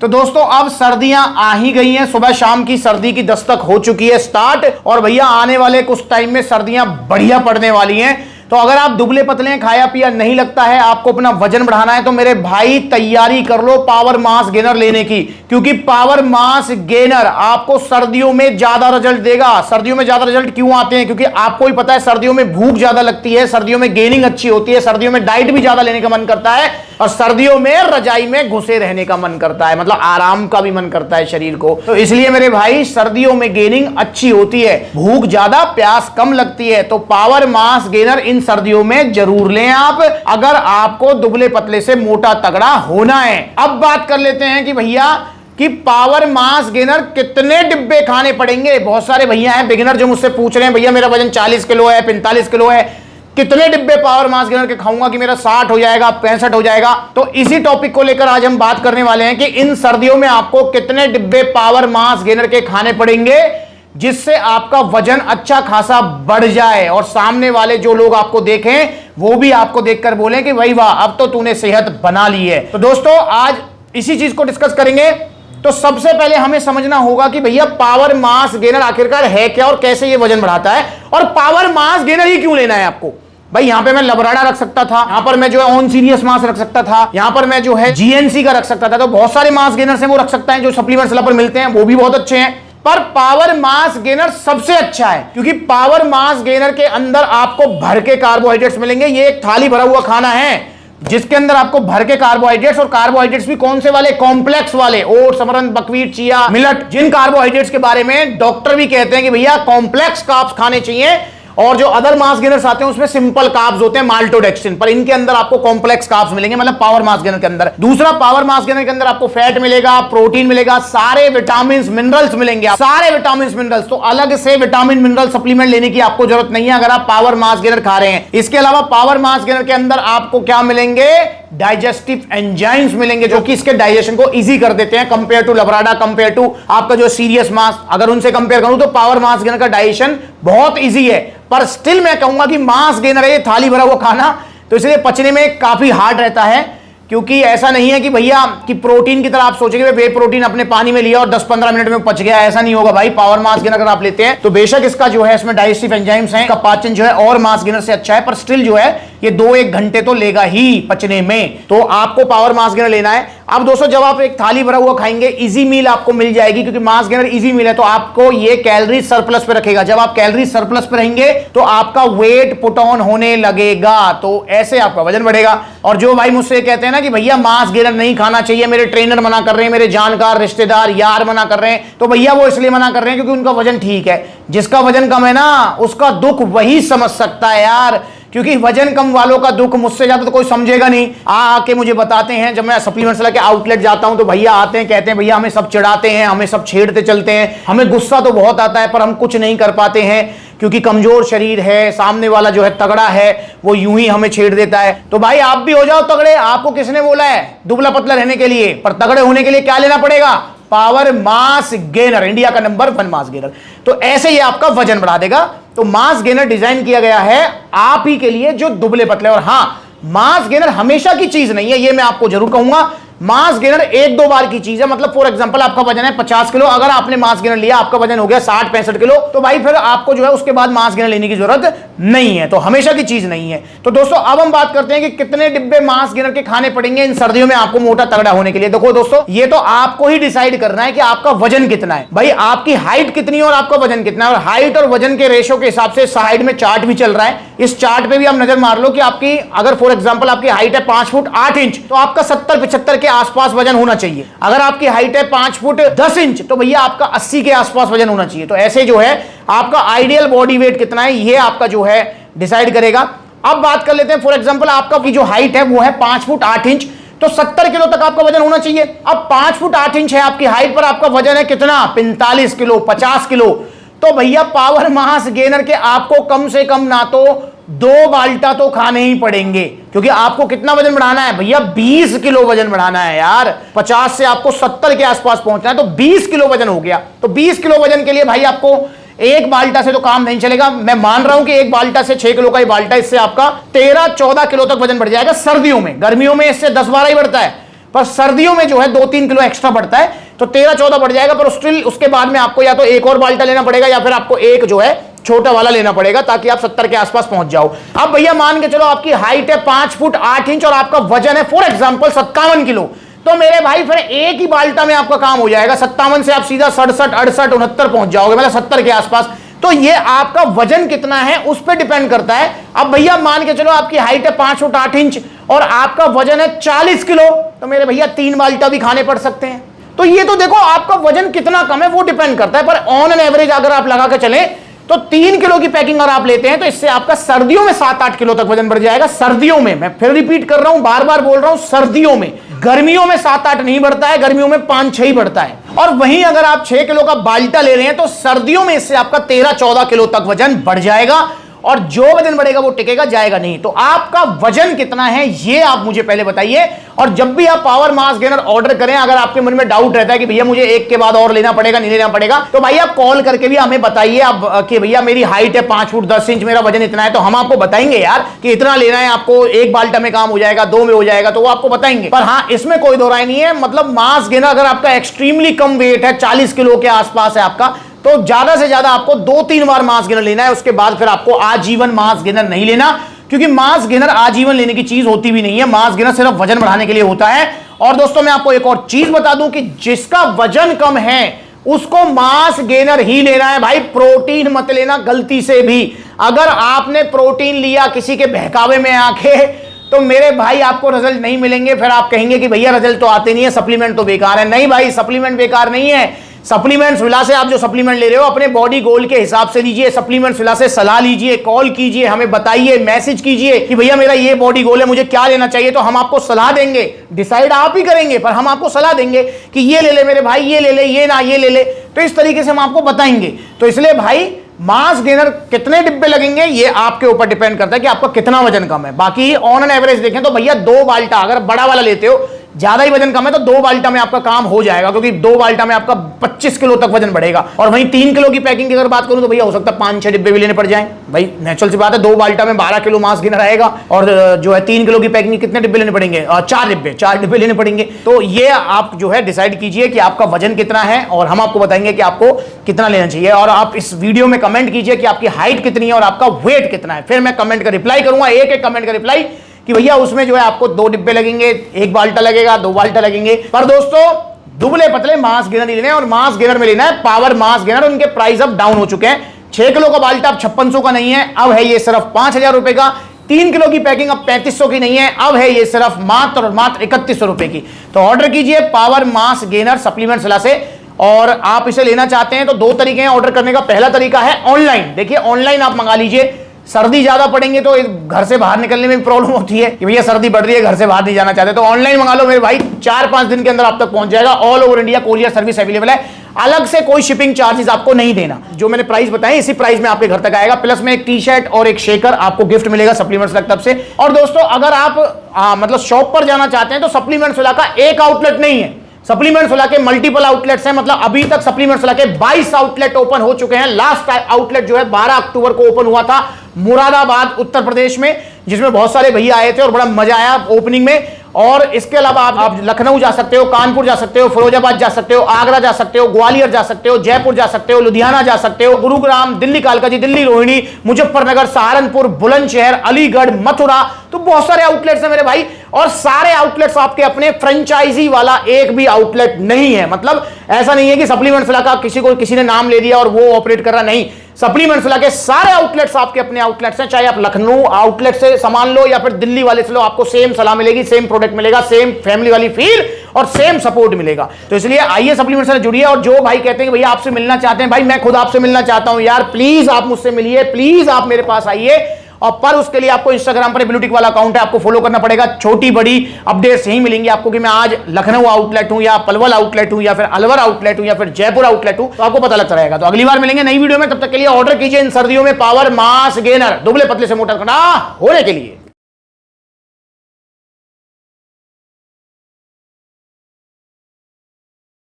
तो दोस्तों अब सर्दियां आ ही गई हैं, सुबह शाम की सर्दी की दस्तक हो चुकी है स्टार्ट, और भैया आने वाले कुछ टाइम में सर्दियां बढ़िया पड़ने वाली हैं। तो अगर आप दुबले पतले खाया पिया नहीं लगता है, आपको अपना वजन बढ़ाना है, तो मेरे भाई तैयारी कर लो पावर मास गेनर लेने की, क्योंकि पावर मास गेनर आपको सर्दियों में ज्यादा रिजल्ट देगा। सर्दियों में ज्यादा रिजल्ट क्यों आते हैं? क्योंकि आपको ही पता है सर्दियों में भूख ज्यादा लगती है, सर्दियों में गेनिंग अच्छी होती है, सर्दियों में डाइट भी ज्यादा लेने का मन करता है, और सर्दियों में रजाई में घुसे रहने का मन करता है, मतलब आराम का भी मन करता है शरीर को। तो इसलिए मेरे भाई सर्दियों में गेनिंग अच्छी होती है, भूख ज्यादा प्यास कम लगती है। तो पावर मास गेनर इन सर्दियों में जरूर लें आप, अगर आपको दुबले पतले से मोटा तगड़ा होना है। अब बात कर लेते हैं कि भैया कि पावर मास गेनर कितने डिब्बे खाने पड़ेंगे। बहुत सारे भैया हैं बिगिनर जो मुझसे पूछ रहे हैं, भैया मेरा वजन 40 किलो है, 45 किलो है, कितने डिब्बे पावर मास गेनर के खाऊंगा कि मेरा 60 हो जाएगा, 65 हो जाएगा। तो इसी टॉपिक को लेकर आज हम बात करने वाले हैं कि इन सर्दियों में आपको कितने डिब्बे पावर मास गेनर के खाने पड़ेंगे जिससे आपका वजन अच्छा खासा बढ़ जाए, और सामने वाले जो लोग आपको देखें वो भी आपको देखकर बोलें कि भाई वाह, अब तो तूने सेहत बना ली है। तो दोस्तों आज इसी चीज को डिस्कस करेंगे। तो सबसे पहले हमें समझना होगा कि भैया पावर मास गेनर आखिरकार है क्या और कैसे ये वजन बढ़ाता है, और पावर मास गेनर ही क्यों लेना है आपको। भाई यहां पे मैं लबराडा रख सकता था, यहां पर मैं जो है ऑन सीरियस मास रख सकता था, यहां पर मैं जो है जीएनसी का रख सकता था। तो बहुत सारे मास गेनर हैं वो रख सकता है, जो सप्लीमेंट्स पर मिलते हैं वो भी बहुत अच्छे हैं, पर पावर मास गेनर सबसे अच्छा है, क्योंकि पावर मास गेनर के अंदर आपको भर के कार्बोहाइड्रेट्स मिलेंगे। ये एक थाली भरा हुआ खाना है जिसके अंदर आपको भर के कार्बोहाइड्रेट्स, और कार्बोहाइड्रेट्स भी कौन से वाले? कॉम्प्लेक्स वाले, oats, amaranth, buckwheat, chia, millet, जिन कार्बोहाइड्रेट्स के बारे में डॉक्टर भी कहते हैं कि भैया कॉम्प्लेक्स कार्ब्स खाने चाहिए। और जो अदर मास गेनर्स आते हैं उसमें सिंपल कार्ब्स होते हैं, माल्टोडेक्सिन, पर इनके अंदर आपको कॉम्प्लेक्स कार्ब्स मिलेंगे, मतलब पावर मास गेनर के अंदर। दूसरा, पावर मास गेनर के अंदर आपको फैट मिलेगा, प्रोटीन मिलेगा, सारे विटामिन मिनरल्स मिलेंगे, सारे विटामिन मिनरल्स। तो अलग से विटामिन मिनरल सप्लीमेंट लेने की आपको जरूरत नहीं है अगर आप पावर मास गेनर खा रहे हैं। इसके अलावा पावर मास गेनर के अंदर आपको क्या मिलेंगे? डाइजेस्टिव एंजाइम्स मिलेंगे, जो कि इसके डाइजेशन को इजी कर देते हैं compare to Labrada, compare to आपका जो सीरियस मास। अगर उनसे कंपेयर करूं तो पावर मास गेनर का डाइजेशन बहुत इजी है, पर स्टिल मैं कहूंगा कि मास गेनर है थाली भरा हुआ खाना, तो इसलिए पचने में काफी हार्ड रहता है। क्योंकि ऐसा नहीं है कि भैया कि प्रोटीन की तरह आप सोचेंगे वे प्रोटीन अपने पानी में लिया और 10-15 मिनट में पच गया, ऐसा नहीं होगा भाई। पावर मास गेनर अगर आप लेते हैं तो बेशक इसका जो है इसमें डाइजेस्टिव एंजाइम्स हैं, इसका पाचन जो है और मास गेनर से अच्छा है, पर स्टिल जो है ये 2-1 घंटे तो लेगा ही पचने में। तो आपको पावर मास गेनर लेना है। अब दोस्तों जब आप एक थाली भरा हुआ खाएंगे, इजी मील आपको मिल जाएगी, क्योंकि मास गेनर इजी मील है, तो आपको ये कैलोरी सरप्लस पे रखेगा। जब आप कैलोरी सरप्लस पे रहेंगे तो आपका वेट पुट ऑन होने लगेगा, तो ऐसे आपका वजन बढ़ेगा। और जो भाई मुझसे कहते हैं ना कि भैया मास गेनर नहीं खाना चाहिए, मेरे ट्रेनर मना कर रहे हैं, मेरे जानकार रिश्तेदार यार मना कर रहे हैं, तो भैया वो इसलिए मना कर रहे हैं क्योंकि उनका वजन ठीक है। जिसका वजन कम है ना उसका दुख वही समझ सकता है यार, क्योंकि वजन कम वालों का दुख मुझसे ज्यादा तो कोई समझेगा नहीं। आके मुझे बताते हैं, जब मैं सप्लीमेंट्स लेके आउटलेट जाता हूं तो भैया आते हैं, कहते हैं भैया हमें सब चिढ़ाते हैं, हमें सब छेड़ते चलते हैं, हमें गुस्सा तो बहुत आता है पर हम कुछ नहीं कर पाते हैं क्योंकि कमजोर शरीर है, सामने वाला जो है तगड़ा है, वो यूं ही हमें छेड़ देता है। तो भाई आप भी हो जाओ तगड़े, आपको किसने बोला है दुबला पतला रहने के लिए? पर तगड़े होने के लिए क्या लेना पड़ेगा? पावर मास गेनर, इंडिया का नंबर 1 मास गेनर। तो ऐसे ही आपका वजन बढ़ा देगा। तो मास गेनर डिजाइन किया गया है आप ही के लिए जो दुबले पतले। और हां, मास गेनर हमेशा की चीज नहीं है, ये मैं आपको जरूर कहूंगा। मास गेनर 1-2 बार की चीज है। मतलब फॉर एग्जांपल आपका वजन है 50 किलो, अगर आपने मास गेनर लिया, आपका वजन हो गया 60-65 किलो, तो भाई फिर आपको जो है उसके बाद मास गेनर लेने की जरूरत नहीं है। तो हमेशा की चीज नहीं है। तो दोस्तों अब हम बात करते हैं कि कितने डिब्बे मास गेनर के खाने पड़ेंगे इन सर्दियों में आपको मोटा तगड़ा होने के लिए। देखो दोस्तों, ये तो आपको ही डिसाइड करना है कि आपका वजन कितना है। भाई आपकी हाइट कितनी है और आपका वजन कितना है, और हाइट और वजन के रेशो के हिसाब से साइड में चार्ट भी चल रहा है। इस चार्ट पे भी आप नजर मार लो कि आपकी अगर फॉर एग्जांपल आपकी हाइट है 5 फुट 8 इंच, तो आपका 70-75 के आसपास वजन होना चाहिए। अगर आपकी हाइट है 5 फुट 10 इंच, तो भैया आपका 80 के आसपास वजन होना चाहिए। तो ऐसे जो है आपका आइडियल बॉडी वेट कितना है, ये आपका जो है डिसाइड करेगा। अब बात कर लेते हैं, फॉर एग्जांपल आपका की जो हाइट है वो है 5 फुट 8 इंच, तो 70 किलो तक आपका वजन होना चाहिए। अब 5 फुट 8 इंच है आपकी हाइट, पर आपका वजन है कितना? 45 किलो, 50 किलो। तो भैया पावर मास गेनर के आपको कम से कम ना तो 2 बाल्टा तो खाने ही पड़ेंगे, क्योंकि आपको कितना वजन बढ़ाना है भैया? 20 किलो वजन बढ़ाना है यार। 50 से आपको 70 के आसपास पहुंचना है, तो 20 किलो वजन हो गया। तो 20 किलो वजन के लिए भाई आपको एक बाल्टा से तो काम नहीं चलेगा। मैं मान रहा हूं कि एक बाल्टा से 6 किलो का ही बाल्टा, इससे आपका 13-14 किलो तक वजन बढ़ जाएगा सर्दियों में। गर्मियों में इससे 10-12 ही बढ़ता है। पर सर्दियों में जो है 2-3 किलो एक्स्ट्रा बढ़ता है, तो 13-14 बढ़ जाएगा। पर स्टिल उसके बाद में आपको या तो एक और बाल्टा लेना पड़ेगा या फिर आपको एक जो है छोटा वाला लेना पड़ेगा, ताकि आप 70 के आसपास पहुंच जाओ। अब भैया मान के चलो आपकी हाइट है 5 फुट 8 इंच और आपका वजन है फॉर एग्जांपल 57 किलो, तो मेरे भाई फिर एक ही बाल्टा में आपका काम हो जाएगा। 57 से आप सीधा 67, 68, 69 पहुंच जाओगे, मतलब 70 के आसपास। तो ये आपका वजन कितना है उस पर डिपेंड करता है। अब भैया मान के चलो आपकी हाइट है 5 फुट 8 इंच और आपका वजन है 40 किलो, तो मेरे भैया 3 बाल्टा भी खाने पड़ सकते हैं। तो ये तो देखो आपका वजन कितना कम है वो डिपेंड करता है, पर ऑन एन एवरेज अगर आप लगा के चले तो 3 किलो की पैकिंग अगर आप लेते हैं तो इससे आपका सर्दियों में 7-8 किलो तक वजन बढ़ जाएगा। सर्दियों में, मैं फिर रिपीट कर रहा हूं, बार बार बोल रहा हूं, सर्दियों में। गर्मियों में 7-8 नहीं बढ़ता है, गर्मियों में 5-6 ही बढ़ता है। और वहीं अगर आप 6 किलो का बाल्टा ले रहे हैं तो सर्दियों में इससे आपका 13-14 किलो तक वजन बढ़ जाएगा और जो वजन बढ़ेगा वो टिकेगा, जाएगा नहीं। तो आपका वजन कितना है ये आप मुझे पहले बताइए। और जब भी आप पावर मास गेनर ऑर्डर करें, अगर आपके मन में डाउट रहता है कि भैया मुझे एक के बाद और लेना पड़ेगा नहीं लेना पड़ेगा, तो भाई आप कॉल करके भी हमें बताइए आप कि भैया मेरी हाइट है 5 फुट 10 इंच, मेरा वजन इतना है, तो हम आपको बताएंगे यार कि इतना लेना है आपको, एक बाल्टा में काम हो जाएगा, 2 में हो जाएगा, तो वो आपको बताएंगे। पर हाँ, इसमें कोई दो राय नहीं है, मतलब मास गेनर अगर आपका एक्सट्रीमली कम वेट है, 40 किलो के आसपास है आपका, तो ज्यादा से ज्यादा आपको 2-3 बार मास गेनर लेना है। उसके बाद फिर आपको आजीवन मास गेनर नहीं लेना, क्योंकि मास गेनर आजीवन लेने की चीज होती भी नहीं है। मास गेनर सिर्फ वजन बढ़ाने के लिए होता है। और दोस्तों मैं आपको एक और चीज बता दूं कि जिसका वजन कम है उसको मास गेनर ही लेना है भाई, प्रोटीन मत लेना गलती से भी। अगर आपने प्रोटीन लिया किसी के बहकावे में आके, तो मेरे भाई आपको रिजल्ट नहीं मिलेंगे। फिर आप कहेंगे कि भैया रिजल्ट तो आते नहीं है, सप्लीमेंट तो बेकार है। नहीं भाई, सप्लीमेंट बेकार नहीं है। सप्लीमेंट्स विला से आप जो सप्लीमेंट ले रहे हो अपने बॉडी गोल के हिसाब से लीजिए। सप्लीमेंट्स विला से सलाह लीजिए, कॉल कीजिए, हमें बताइए, मैसेज कीजिए कि भैया मेरा ये बॉडी गोल है, मुझे क्या लेना चाहिए, तो हम आपको सलाह देंगे। डिसाइड आप ही करेंगे, पर हम आपको सलाह देंगे कि ये ले ले मेरे भाई, ये ले ले, ये ना ये ले ले, तो इस तरीके से हम आपको बताएंगे। तो इसलिए भाई मास गेनर कितने डिब्बे लगेंगे ये आपके ऊपर डिपेंड करता है कि आपका कितना वजन कम है। बाकी ऑन एन एवरेज देखें तो भैया 2 बाल्टा, अगर बड़ा वाला लेते हो, ज्यादा ही वजन कम है तो 2 बाल्टा में आपका काम हो जाएगा, क्योंकि 2 बाल्टा में आपका 25 किलो तक वजन बढ़ेगा। और वहीं 3 किलो की पैकिंग की अगर बात करूं तो भैया हो सकता है 5-6 डिब्बे भी लेने पड़ जाएं। भाई नेचुरल सी बात है, 2 बाल्टा में 12 किलो मास गेनर आएगा। और जो है 3 किलो की पैकिंग कितने डिब्बे लेने पड़ेंगे? 4 डिब्बे लेने पड़ेंगे। तो ये आप जो है डिसाइड कीजिए कि आपका वजन कितना है और हम आपको बताएंगे कि आपको कितना लेना चाहिए। और आप इस वीडियो में कमेंट कीजिए कि आपकी हाइट कितनी है और आपका वेट कितना है, फिर मैं कमेंट का रिप्लाई करूंगा, एक कमेंट का रिप्लाई कि भैया उसमें जो है आपको 2 डिब्बे लगेंगे, 1 बाल्टा लगेगा, 2 बाल्टा लगेंगे। पर दोस्तों दुबले पतले मास गेनर लेने हैं और मास गेनर में लेना है पावर मास गेनर। उनके प्राइस अब डाउन हो चुके हैं। 6 किलो का बाल्टा अब 5600 का नहीं है, अब है ये सिर्फ 5000 रुपए का। 3 किलो की पैकिंग अब 3500 की नहीं है, अब है ये सिर्फ मात्र और मात्र 3100 रुपए की। तो ऑर्डर कीजिए power mass gainer supplements villa से। और आप इसे लेना चाहते हैं तो 2 तरीके हैं ऑर्डर करने का। पहला तरीका है ऑनलाइन। देखिए ऑनलाइन आप मंगा लीजिए। सर्दी ज्यादा पड़ेंगे तो घर से बाहर निकलने में प्रॉब्लम होती है कि भैया सर्दी बढ़ रही है, घर से बाहर नहीं जाना चाहते, तो ऑनलाइन मंगा लो मेरे भाई, 4-5 दिन के अंदर आप तक पहुंच जाएगा। All over India courier service available है, अलग से कोई शिपिंग चार्जेस आपको नहीं देना। जो मैंने प्राइस बताए इसी प्राइस में आपके घर तक आएगा, प्लस में एक टी शर्ट और एक शेकर आपको गिफ्ट मिलेगा सप्लीमेंट्स विला तरफ से। और दोस्तों अगर आप मतलब शॉप पर जाना चाहते हैं तो सप्लीमेंट्स विला का एक आउटलेट नहीं है, सप्लीमेंट्स विला के मल्टीपल आउटलेट्स हैं। मतलब अभी तक सप्लीमेंट्स विला के 22 आउटलेट ओपन हो चुके हैं। लास्ट आउटलेट जो है 12 अक्टूबर को ओपन हुआ था मुरादाबाद उत्तर प्रदेश में, जिसमें बहुत सारे भैया आए थे और बड़ा मजा आया ओपनिंग में। और इसके अलावा आप लखनऊ जा सकते हो, कानपुर जा सकते हो, फिरोजाबाद जा सकते हो, आगरा जा सकते हो, ग्वालियर जा सकते हो, जयपुर जा सकते हो, लुधियाना जा सकते हो, गुरुग्राम, दिल्ली कालकाजी, दिल्ली रोहिणी, मुजफ्फरनगर, सहारनपुर, बुलंदशहर, अलीगढ़, मथुरा, तो बहुत सारे आउटलेट्स हैं मेरे भाई। और सारे आउटलेट्स आपके अपने फ्रेंचाइजी वाला एक भी आउटलेट नहीं है। मतलब ऐसा नहीं है कि सप्लीमेंट्स विला का किसी ने नाम ले दिया और वो ऑपरेट कर रहा, नहीं। सप्लीमेंट्स विला के सारे आउटलेट्स आपके अपने आउटलेट्स हैं। चाहे आप लखनऊ आउटलेट से सामान लो या फिर दिल्ली वाले से लो, आपको सेम सलाह मिलेगी, सेम प्रोडक्ट मिलेगा, सेम फैमिली वाली फील और सेम सपोर्ट मिलेगा। तो इसलिए आइए सप्लीमेंट्स से जुड़िए। और जो भाई कहते हैं कि भैया आपसे मिलना चाहते हैं, भाई मैं खुद आपसे मिलना चाहता हूं यार, प्लीज आप मुझसे मिलिए, प्लीज आप मेरे पास आइए। और पर उसके लिए आपको इंस्टाग्राम पर ब्लूटिक वाला अकाउंट है, आपको फॉलो करना पड़ेगा। छोटी बड़ी अपडेट्स यही मिलेंगी आपको कि मैं आज लखनऊ आउटलेट हूं या पलवल आउटलेट हूं या फिर अलवर आउटलेट हूं या फिर जयपुर आउटलेट हूं, तो आपको पता लगता रहेगा। तो अगली बार मिलेंगे नई वीडियो में, तब तक के लिए ऑर्डर कीजिए इन सर्दियों में पावर मास गेनर दुबले पतले से मोटा होने के लिए।